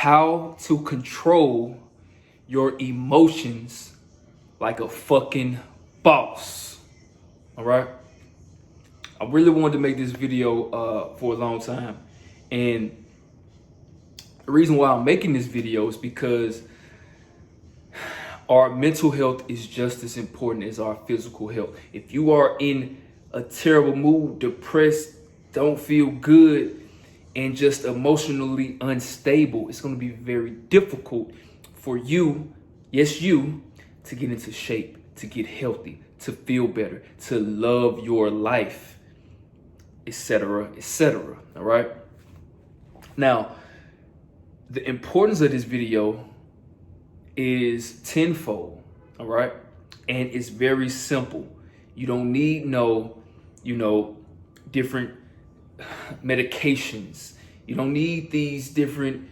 how to control your emotions like a fucking boss. All right. I really wanted to make this video for a long time. And the reason why I'm making this video is because our mental health is just as important as our physical health. If you are in a terrible mood, depressed, don't feel good, and just emotionally unstable, it's going to be very difficult for you, yes, you, to get into shape, to get healthy, to feel better, to love your life, etc., etc. All right. Now, the importance of this video is tenfold. All right. And it's very simple. You don't need different medications. You don't need these different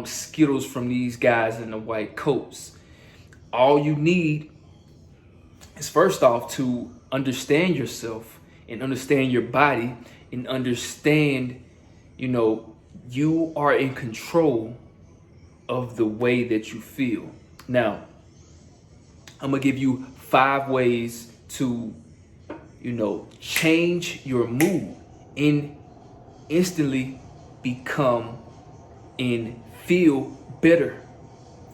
Skittles from these guys in the white coats. All you need is, first off, to understand yourself and understand your body and understand, you are in control of the way that you feel. Now, I'm gonna give you 5 ways to, change your mood and instantly become and feel better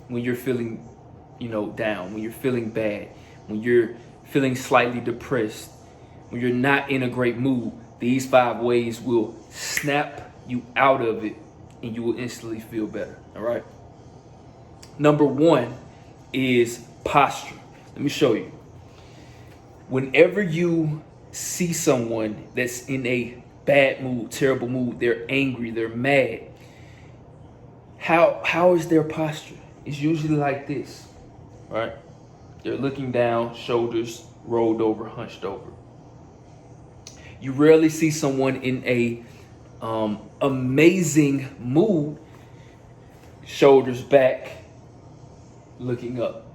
when you're feeling, down, when you're feeling bad, when you're feeling slightly depressed, when you're not in a great mood. These 5 ways will snap you out of it and you will instantly feel better. All right. Number 1 is posture. Let me show you. Whenever you see someone that's in a bad mood, terrible mood, they're angry, they're mad, how is their posture? It's usually like this, right? They're looking down, shoulders rolled over, hunched over. You rarely see someone in a amazing mood, shoulders back, looking up.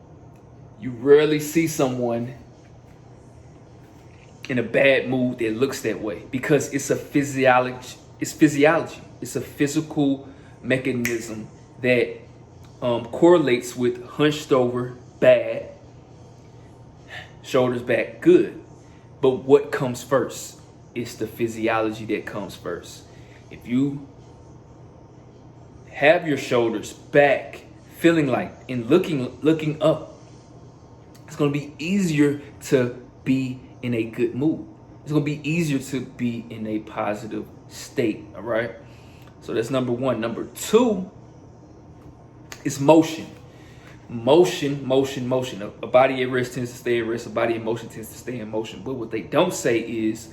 You rarely see someone in a bad mood that looks that way, because it's a physiology. It's a physical mechanism that correlates with hunched over, bad, shoulders back, good. But what comes first? It's the physiology that comes first. If you have your shoulders back, feeling like and looking up, it's going to be easier to be in a good mood. It's going to be easier to be in a positive state. All right. So that's number 1. Number 2 is motion. Motion. A body at rest tends to stay at rest. A body in motion tends to stay in motion. But what they don't say is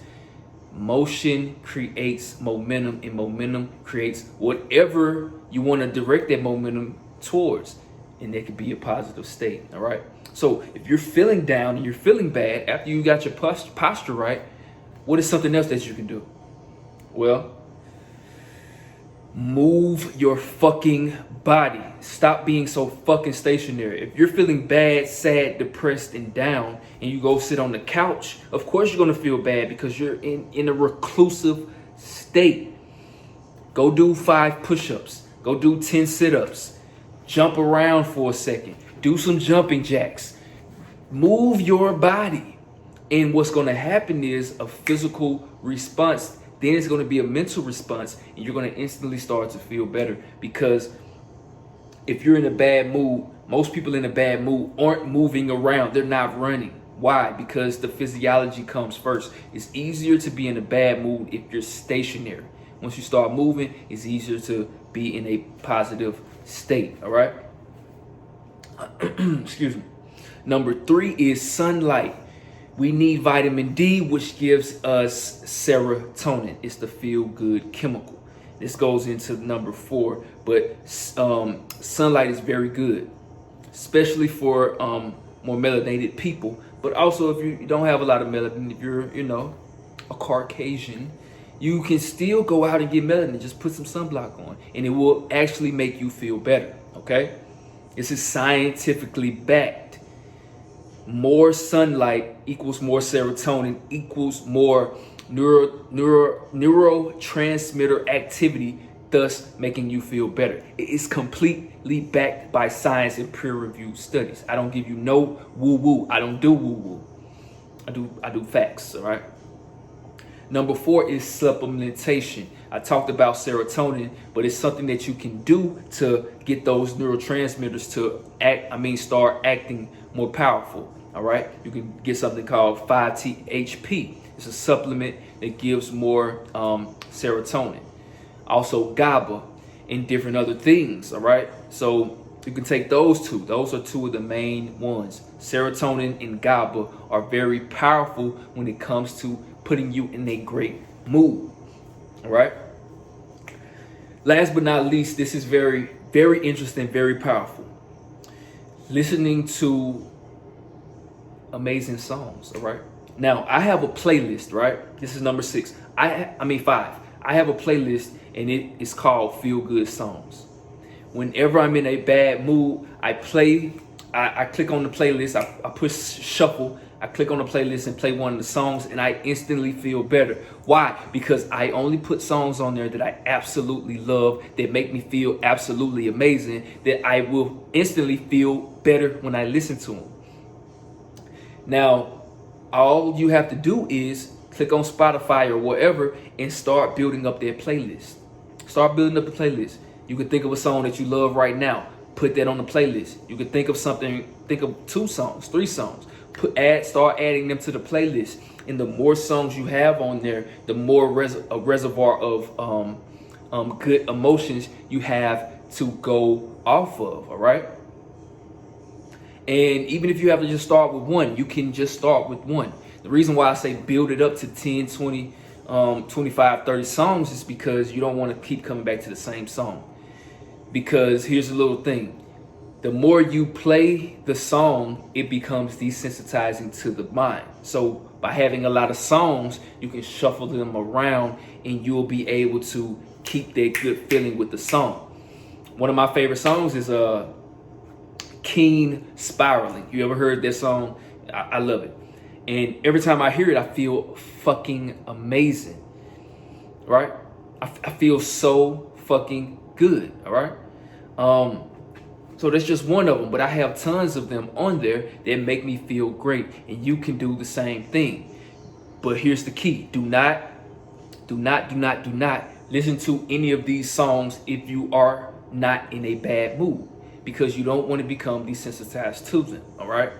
motion creates momentum, and momentum creates whatever you want to direct that momentum towards. And that could be a positive state. All right. So if you're feeling down and you're feeling bad after you got your posture right, what is something else that you can do? Well, move your fucking body. Stop being so fucking stationary. If you're feeling bad, sad, depressed, and down, and you go sit on the couch, of course you're going to feel bad because you're in a reclusive state. Go do 5 push-ups. Go do 10 sit-ups. Jump around for a second. Do some jumping jacks. Move your body. And what's going to happen is a physical response. Then it's going to be a mental response, and you're going to instantly start to feel better. Because if you're in a bad mood, most people in a bad mood aren't moving around. They're not running. Why? Because the physiology comes first. It's easier to be in a bad mood if you're stationary. Once you start moving, it's easier to be in a positive state. All right. Excuse me. Number 3 is sunlight. We need vitamin D, which gives us serotonin. It's the feel-good chemical. This goes into number 4, but sunlight is very good, especially for more melanated people. But also, if you don't have a lot of melanin, if you're, a Caucasian, you can still go out and get melanin. Just put some sunblock on, and it will actually make you feel better. Okay, this is scientifically backed. More sunlight equals more serotonin equals more neurotransmitter activity thus making you feel better. It is completely backed by science and peer-reviewed studies. I don't give you no woo-woo. I don't do woo-woo. I do facts, all right? Number 4 is supplementation. I talked about serotonin, but it's something that you can do to get those neurotransmitters to start acting more powerful. All right, you can get something called 5-THP. It's a supplement that gives more serotonin. Also GABA and different other things. All right, so you can take those two. Those are two of the main ones. Serotonin and GABA are very powerful when it comes to putting you in a great mood. All right. Last but not least, this is very, very interesting, very powerful. Listening to amazing songs. All right. Now I have a playlist, right? This is number 6. 5. I have a playlist and it is called Feel Good Songs. Whenever I'm in a bad mood, I click on the playlist, I push shuffle, I click on the playlist and play one of the songs and I instantly feel better. Why? Because I only put songs on there that I absolutely love, that make me feel absolutely amazing, that I will instantly feel better when I listen to them. Now, all you have to do is click on Spotify or whatever and start building up their playlist. Start building up the playlist. You can think of a song that you love right now. Put that on the playlist. You can think of 2 songs, 3 songs. Start adding them to the playlist. And the more songs you have on there, the more a reservoir of good emotions you have to go off of. All right. And even if you have to just start with one, you can just start with one. The reason why I say build it up to 10, 20, 25, 30 songs is because you don't want to keep coming back to the same song. Because here's a little thing. The more you play the song, it becomes desensitizing to the mind. So by having a lot of songs, you can shuffle them around and you'll be able to keep that good feeling with the song. One of my favorite songs is Keen Spiraling. You ever heard that song? I love it. And every time I hear it, I feel fucking amazing. Right? I feel so fucking good. All right? So that's just one of them, but I have tons of them on there that make me feel great, and you can do the same thing. But here's the key. Do not listen to any of these songs if you are not in a bad mood, because you don't want to become desensitized to them. All right?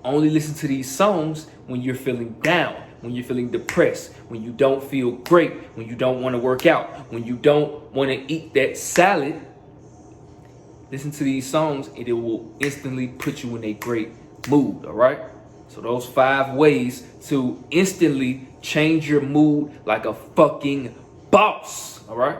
Only listen to these songs when you're feeling down, when you're feeling depressed, when you don't feel great, when you don't want to work out, when you don't want to eat that salad. Listen to these songs and it will instantly put you in a great mood. All right. So those 5 ways to instantly change your mood like a fucking boss. All right.